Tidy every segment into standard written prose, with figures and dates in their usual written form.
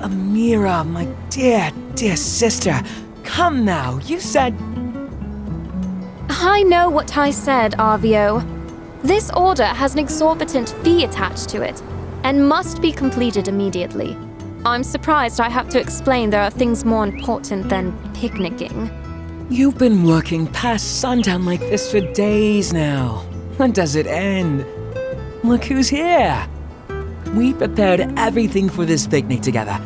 Amira, my dear sister. Come now, you said... I know what I said, Arvio. This order has an exorbitant fee attached to it, and must be completed immediately. I'm surprised I have to explain there are things more important than picnicking. You've been working past sundown like this for days now. When does it end? Look who's here. We prepared everything for this picnic together.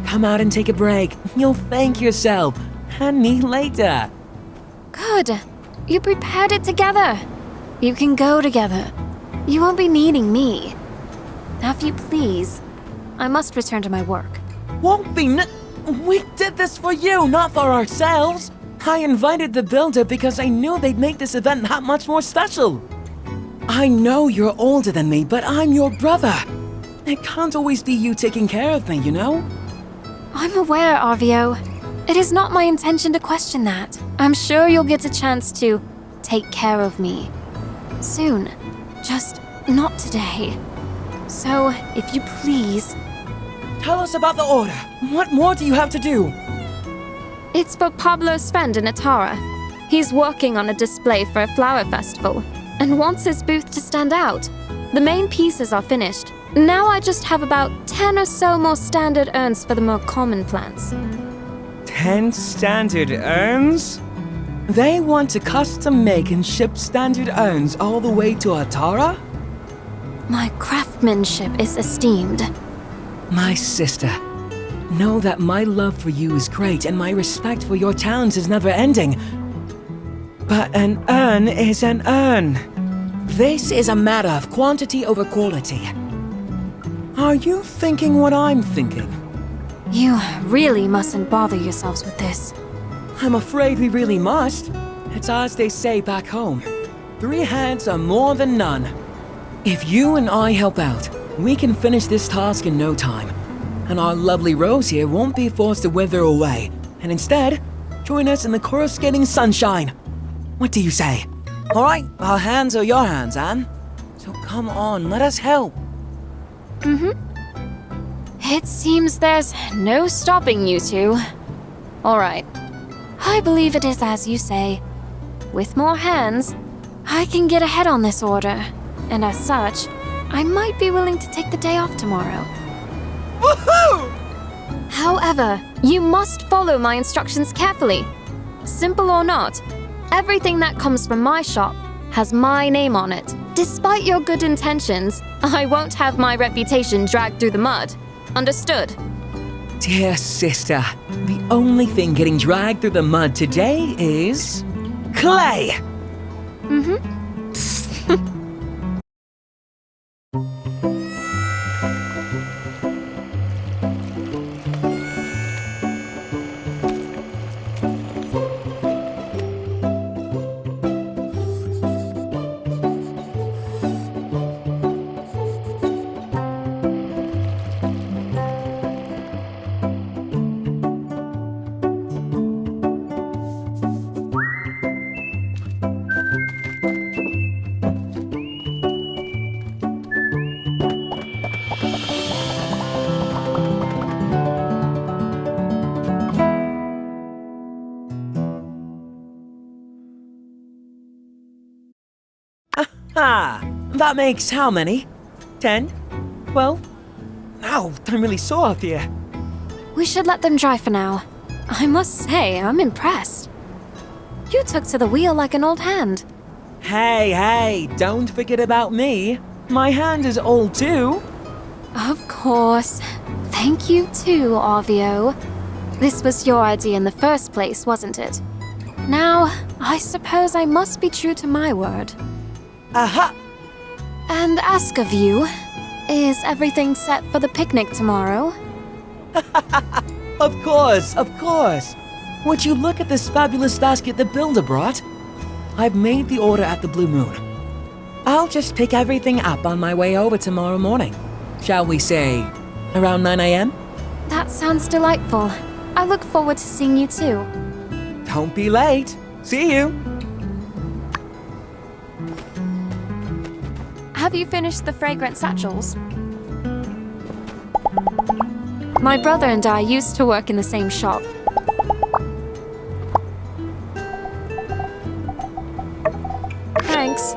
Come out and take a break. You'll thank yourself and me later. Good. You prepared it together. You can go together. You won't be needing me. Now, if you please, I must return to my work. Won't be We did this for you, not for ourselves. I invited the builder because I knew they'd make this event that much more special. I know you're older than me, but I'm your brother. It can't always be you taking care of me, you know? I'm aware, Arvio. It is not my intention to question that. I'm sure you'll get a chance to take care of me. Soon. Just not today. So, if you please... Tell us about the order. What more do you have to do? It's for Pablo's friend in Atara. He's working on a display for a flower festival and wants his booth to stand out. The main pieces are finished. Now I just have about 10 or so more standard urns for the more common plants. 10 standard urns? They want to custom make and ship standard urns all the way to Atara? My craftsmanship is esteemed. My sister, know that my love for you is great and my respect for your talents is never ending. But an urn is an urn. This is a matter of quantity over quality. Are you thinking what I'm thinking? You really mustn't bother yourselves with this. I'm afraid we really must. It's as they say back home. 3 hands are more than none. If you and I help out, we can finish this task in no time. And our lovely Rose here won't be forced to wither away. And instead, join us in the coruscating sunshine. What do you say? Alright, our hands are your hands, Anne. So come on, let us help. It seems there's no stopping you two. Alright. I believe it is as you say. With more hands, I can get ahead on this order. And as such, I might be willing to take the day off tomorrow. Woohoo! However, you must follow my instructions carefully. Simple or not, everything that comes from my shop has my name on it. Despite your good intentions, I won't have my reputation dragged through the mud. Understood? Dear sister, the only thing getting dragged through the mud today is... clay! Ah, that makes how many? 10? 12? Ow, I'm really sore up here. We should let them dry for now. I must say, I'm impressed. You took to the wheel like an old hand. Hey, don't forget about me. My hand is old too. Of course. Thank you too, Arvio. This was your idea in the first place, wasn't it? Now, I suppose I must be true to my word. Aha! And ask of you, is everything set for the picnic tomorrow? Of course. Would you look at this fabulous basket the builder brought? I've made the order at the Blue Moon. I'll just pick everything up on my way over tomorrow morning. Shall we say, around 9 a.m.? That sounds delightful. I look forward to seeing you too. Don't be late. See you. Have you finished the fragrant satchels? My brother and I used to work in the same shop. Thanks.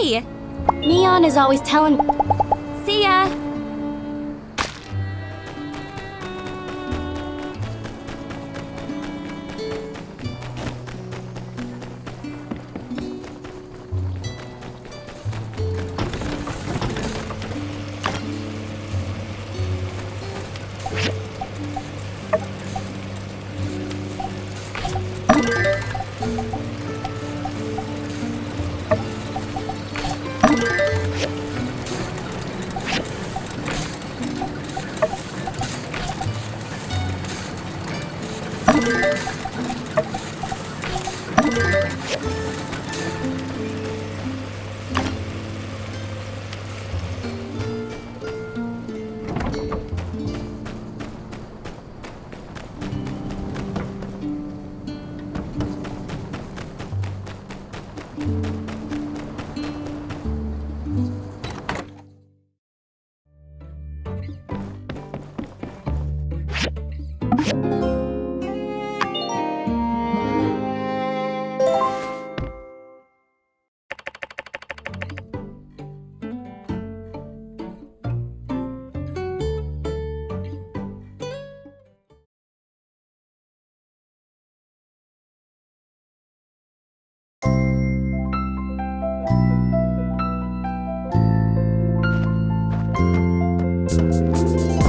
Hey! Neon is always telling... See ya!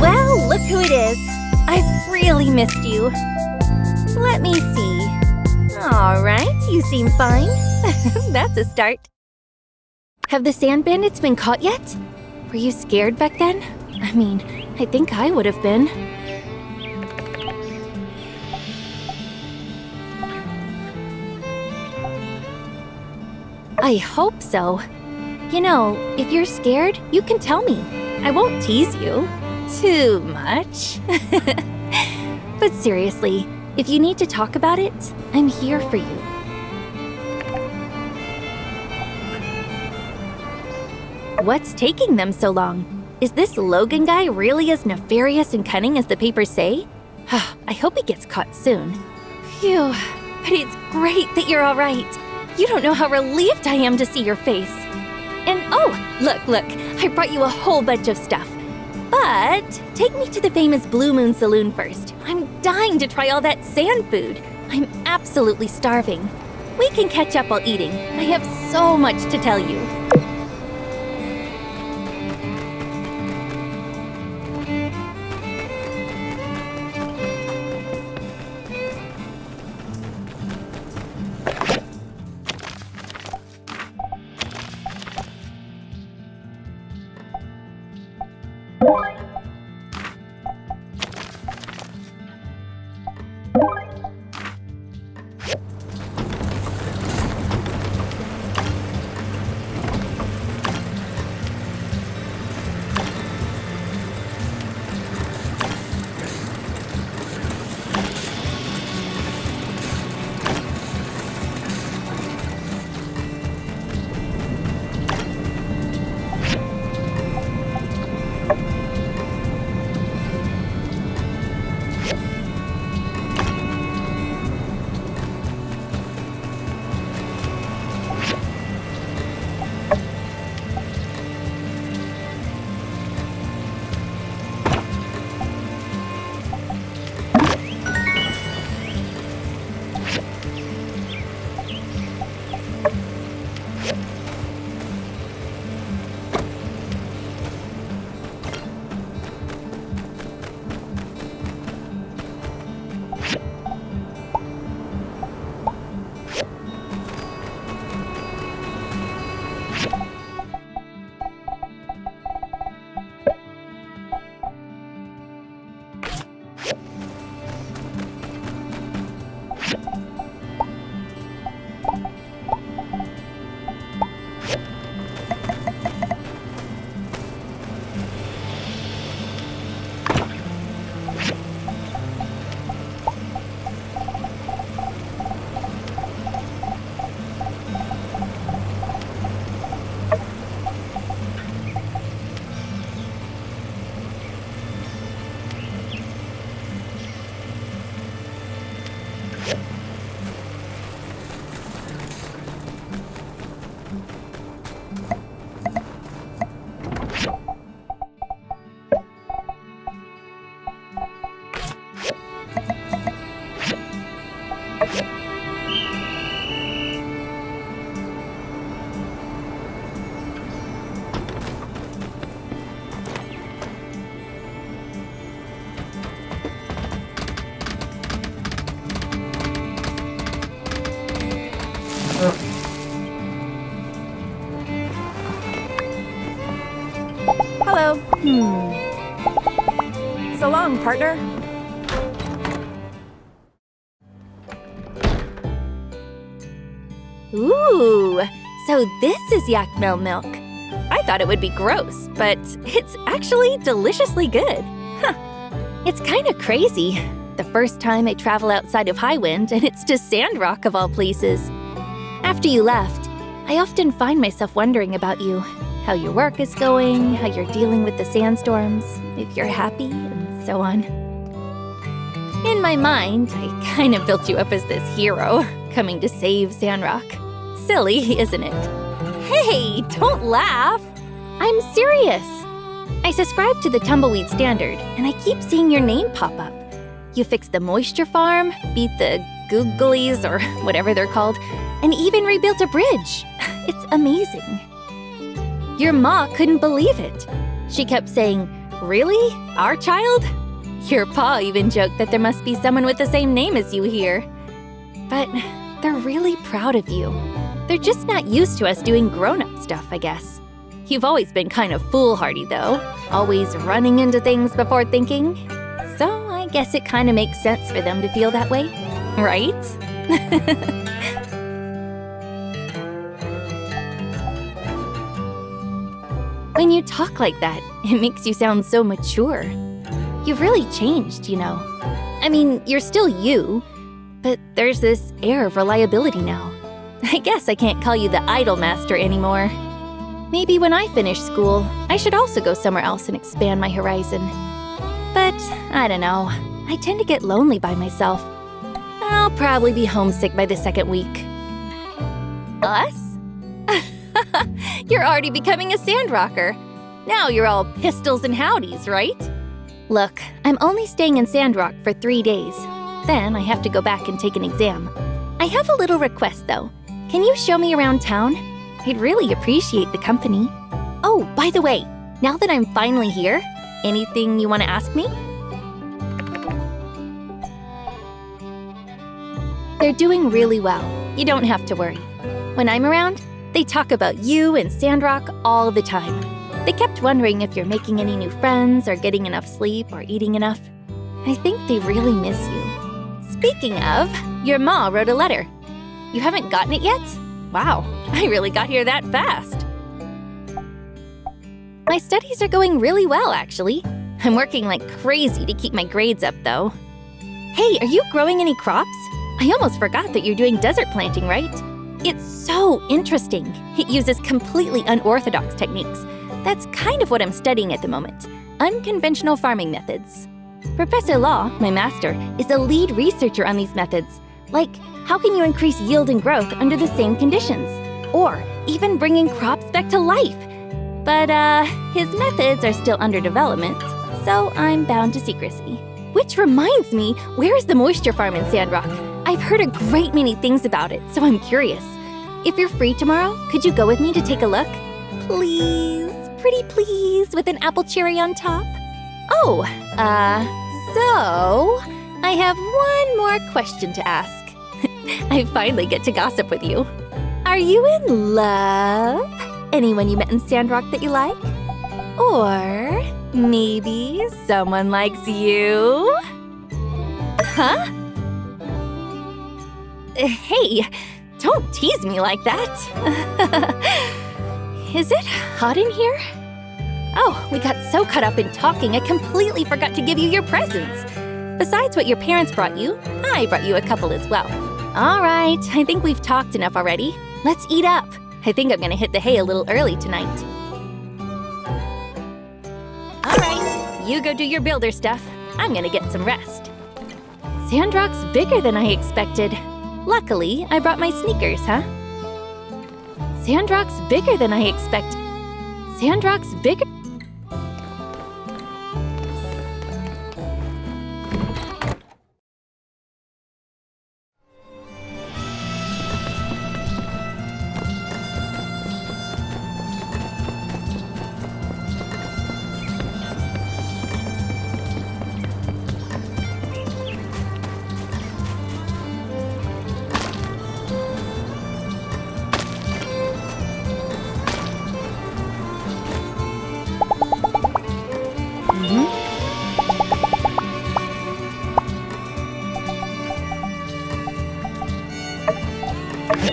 Well, look who it is. I've really missed you. Let me see. All right, you seem fine. That's a start. Have the sand bandits been caught yet? Were you scared back then? I mean, I think I would have been. I hope so. You know, if you're scared, you can tell me. I won't tease you too much. But seriously, if you need to talk about it, I'm here for you. What's taking them so long? Is this Logan guy really as nefarious and cunning as the papers say? I hope he gets caught soon. Phew, but it's great that you're all right. You don't know how relieved I am to see your face. And oh, look, I brought you a whole bunch of stuff. But take me to the famous Blue Moon Saloon first. I'm dying to try all that sand food. I'm absolutely starving. We can catch up while eating. I have so much to tell you. Hello. So long, partner. Ooh, so this is yak milk. I thought it would be gross, but it's actually deliciously good. Huh. It's kind of crazy. The first time I travel outside of Highwind, and it's to Sandrock of all places. After you left, I often find myself wondering about you, how your work is going, how you're dealing with the sandstorms, if you're happy, and so on. In my mind, I kind of built you up as this hero, coming to save Sandrock. Silly, isn't it? Hey, don't laugh! I'm serious! I subscribe to the Tumbleweed Standard, and I keep seeing your name pop up. You fixed the moisture farm, beat the googlies, or whatever they're called, and even rebuilt a bridge. It's amazing. Your ma couldn't believe it. She kept saying, "Really? Our child?" Your pa even joked that there must be someone with the same name as you here. But they're really proud of you. They're just not used to us doing grown-up stuff, I guess. You've always been kind of foolhardy, though, always running into things before thinking. So I guess it kind of makes sense for them to feel that way, right? When you talk like that, it makes you sound so mature. You've really changed, you know. I mean, you're still you, but there's this air of reliability now. I guess I can't call you the idol master anymore. Maybe when I finish school, I should also go somewhere else and expand my horizon. But I don't know. I tend to get lonely by myself. I'll probably be homesick by the second week. Us? You're already becoming a Sandrocker. Now you're all pistols and howdies, right? Look, I'm only staying in Sandrock for 3 days. Then I have to go back and take an exam. I have a little request, though. Can you show me around town? I'd really appreciate the company. Oh, by the way, now that I'm finally here, anything you want to ask me? They're doing really well. You don't have to worry. When I'm around, they talk about you and Sandrock all the time. They kept wondering if you're making any new friends or getting enough sleep or eating enough. I think they really miss you. Speaking of, your ma wrote a letter. You haven't gotten it yet? Wow, I really got here that fast. My studies are going really well, actually. I'm working like crazy to keep my grades up, though. Hey, are you growing any crops? I almost forgot that you're doing desert planting, right? It's so interesting. It uses completely unorthodox techniques. That's kind of what I'm studying at the moment. Unconventional farming methods. Professor Law, my master, is a lead researcher on these methods. Like, how can you increase yield and growth under the same conditions? Or even bringing crops back to life. But, his methods are still under development, so I'm bound to secrecy. Which reminds me, where is the moisture farm in Sandrock? I've heard a great many things about it, so I'm curious. If you're free tomorrow, could you go with me to take a look? Please, pretty please, with an apple cherry on top. Oh, so I have one more question to ask. I finally get to gossip with you. Are you in love? Anyone you met in Sandrock that you like? Or maybe someone likes you? Huh? Hey, don't tease me like that. Is it hot in here? Oh, we got so caught up in talking, I completely forgot to give you your presents. Besides what your parents brought you, I brought you a couple as well. All right, I think we've talked enough already. Let's eat up. I think I'm gonna hit the hay a little early tonight. All right, you go do your builder stuff. I'm gonna get some rest. Sandrock's bigger than I expected. Luckily, I brought my sneakers, huh? Sandrock's bigger than I expect. Sandrock's bigger.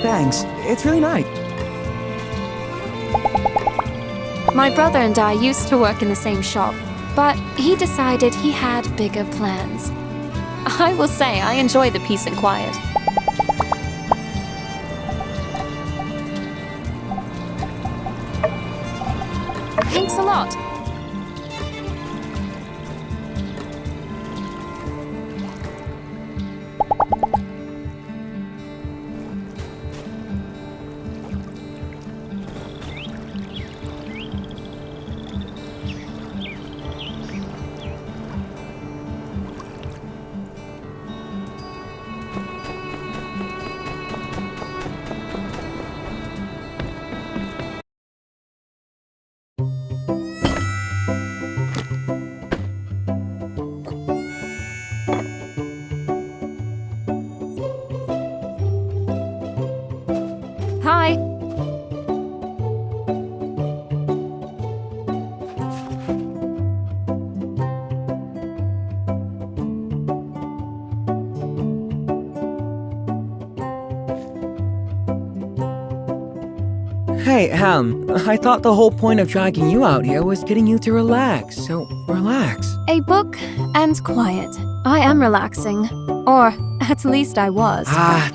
Thanks. It's really nice. My brother and I used to work in the same shop, but he decided he had bigger plans. I will say I enjoy the peace and quiet. Thanks a lot. Hi. Hey, I thought the whole point of dragging you out here was getting you to relax, so relax. A book and quiet. I am relaxing. Or, at least I was.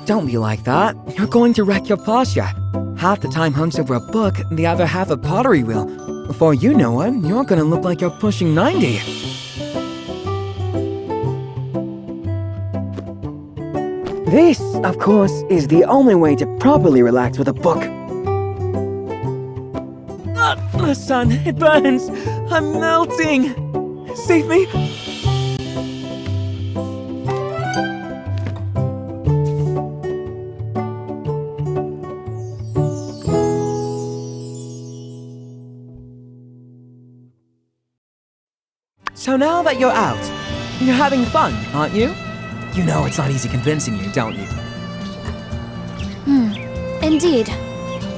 Don't be like that. You're going to wreck your posture. Half the time hunched over a book, the other half a pottery wheel. Before you know it, you're gonna look like you're pushing 90. This, of course, is the only way to properly relax with a book. The sun, it burns. I'm melting. Save me. So now that you're out, you're having fun, aren't you? You know it's not easy convincing you, don't you? Indeed.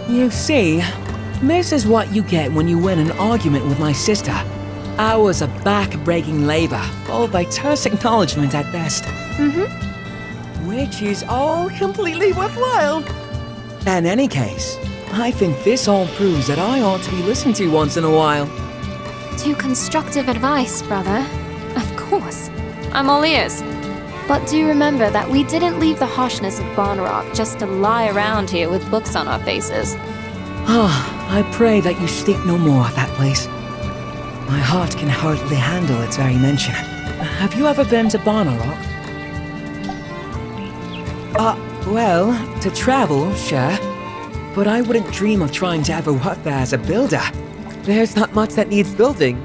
You see, this is what you get when you win an argument with my sister. Hours of back-breaking labor, followed by terse acknowledgement at best. Which is all completely worthwhile. In any case, I think this all proves that I ought to be listened to once in a while. To constructive advice, brother. Of course. I'm all ears. But do remember that we didn't leave the harshness of Barnarock just to lie around here with books on our faces. I pray that you speak no more of that place. My heart can hardly handle its very mention. Have you ever been to Barnarock? Well, to travel, sure. But I wouldn't dream of trying to ever work there as a builder. There's not much that needs building,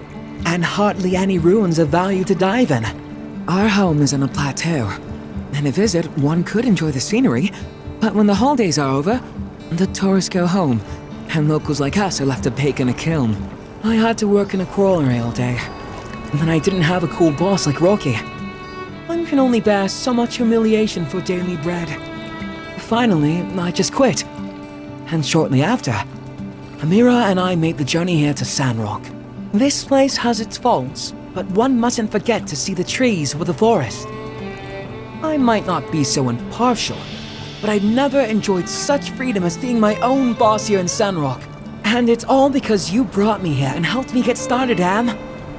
and hardly any ruins of value to dive in. Our home is on a plateau, and a visit, one could enjoy the scenery, but when the holidays are over, the tourists go home, and locals like us are left to bake in a kiln. I had to work in a crawlery all day, and I didn't have a cool boss like Rocky. One can only bear so much humiliation for daily bread. Finally, I just quit, and shortly after, Amira and I made the journey here to Sandrock. This place has its faults, but one mustn't forget to see the trees with the forest. I might not be so impartial, but I've never enjoyed such freedom as being my own boss here in Sandrock. And it's all because you brought me here and helped me get started, Am.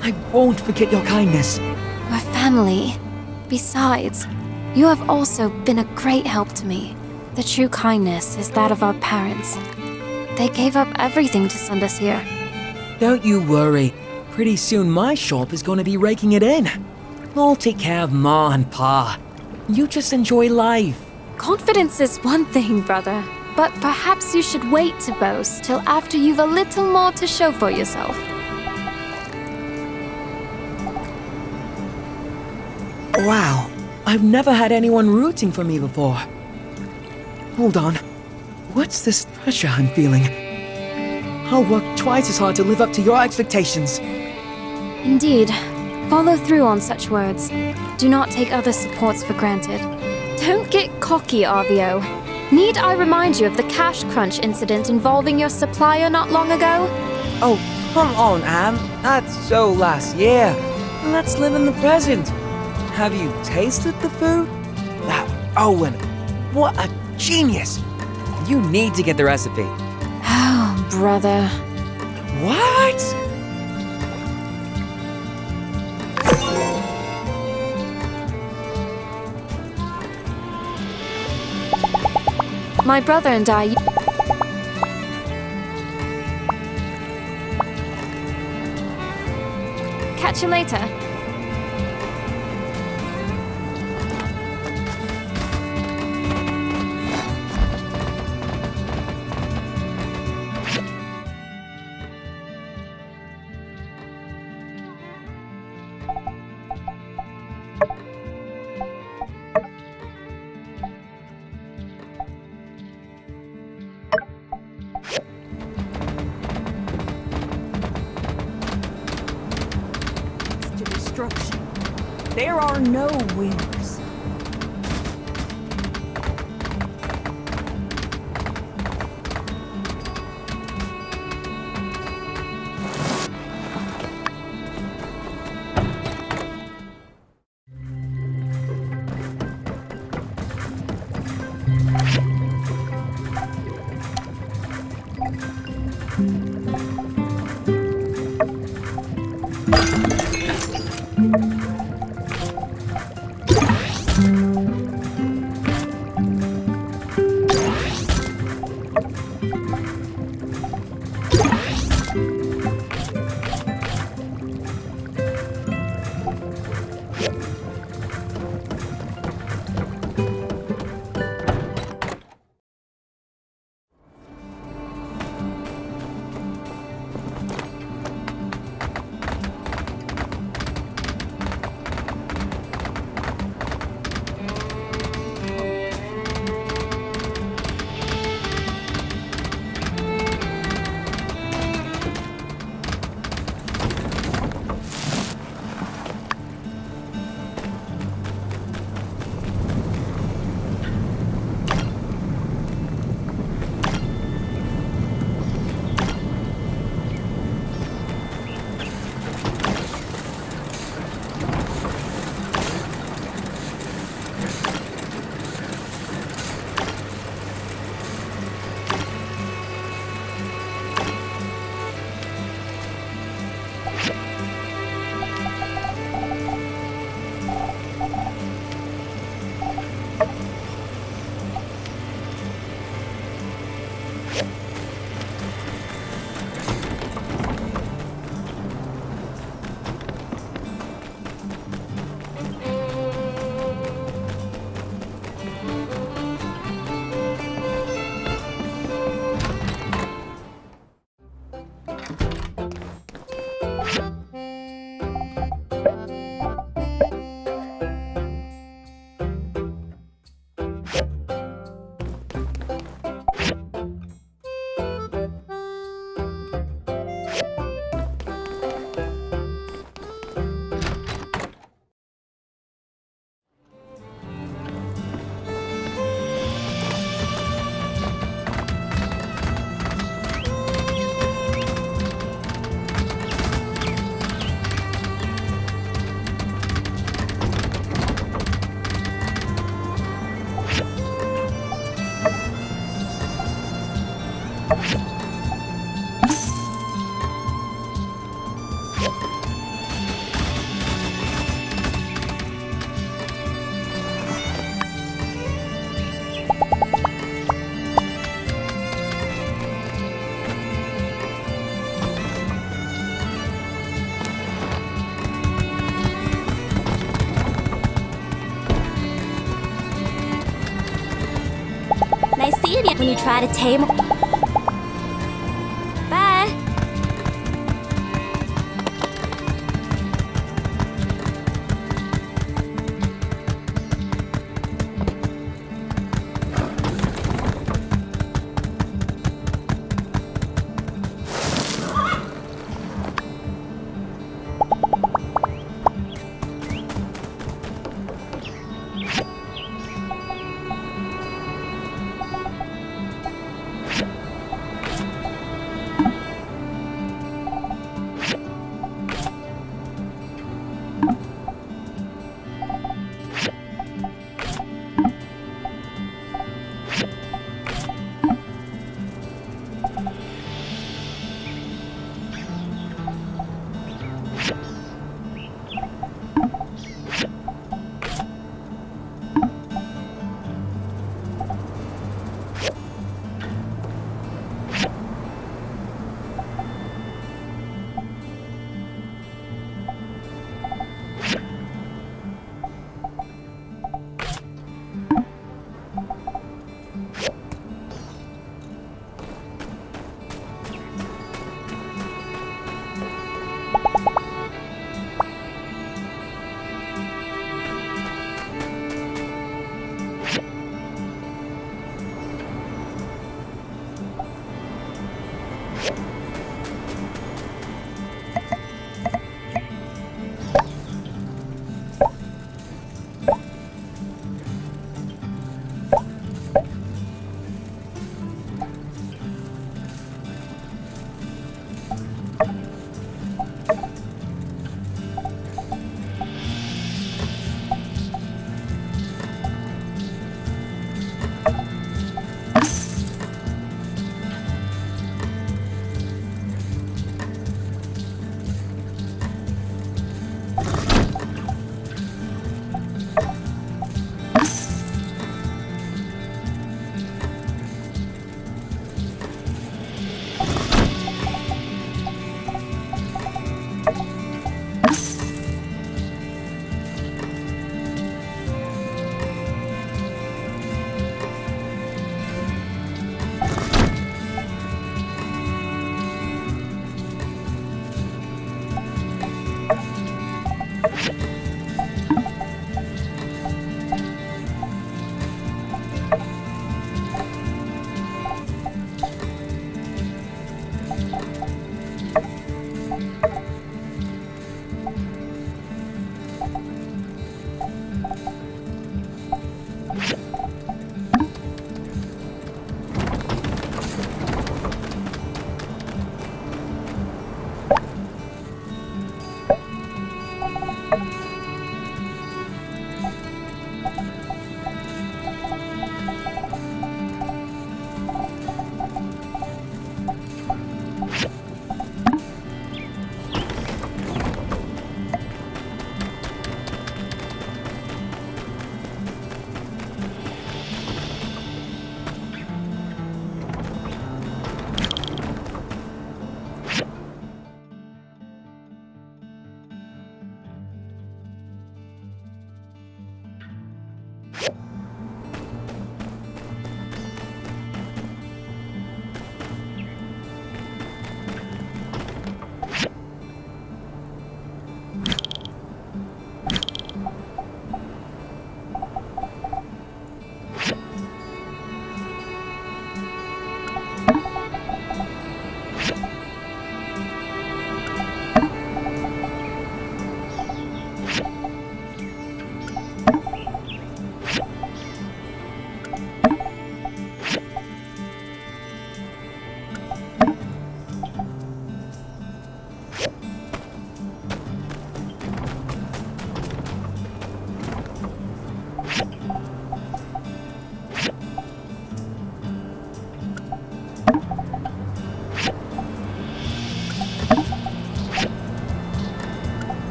I won't forget your kindness. We're family. Besides, you have also been a great help to me. The true kindness is that of our parents. They gave up everything to send us here. Don't you worry. Pretty soon my shop is going to be raking it in. I'll take care of Ma and Pa. You just enjoy life. Confidence is one thing, brother. But perhaps you should wait to boast till after you've a little more to show for yourself. Wow, I've never had anyone rooting for me before. Hold on. What's this pressure I'm feeling? I'll work twice as hard to live up to your expectations. Indeed. Follow through on such words. Do not take other supports for granted. Don't get cocky, RVO. Need I remind you of the cash crunch incident involving your supplier not long ago? Oh, come on, Am. That's so last year. Let's live in the present. Have you tasted the food? Owen, what a genius! You need to get the recipe. Oh, brother. What? My brother and I... Catch you later. To destruction. There are no winners. Nice seeing you when you try to tame. Bye.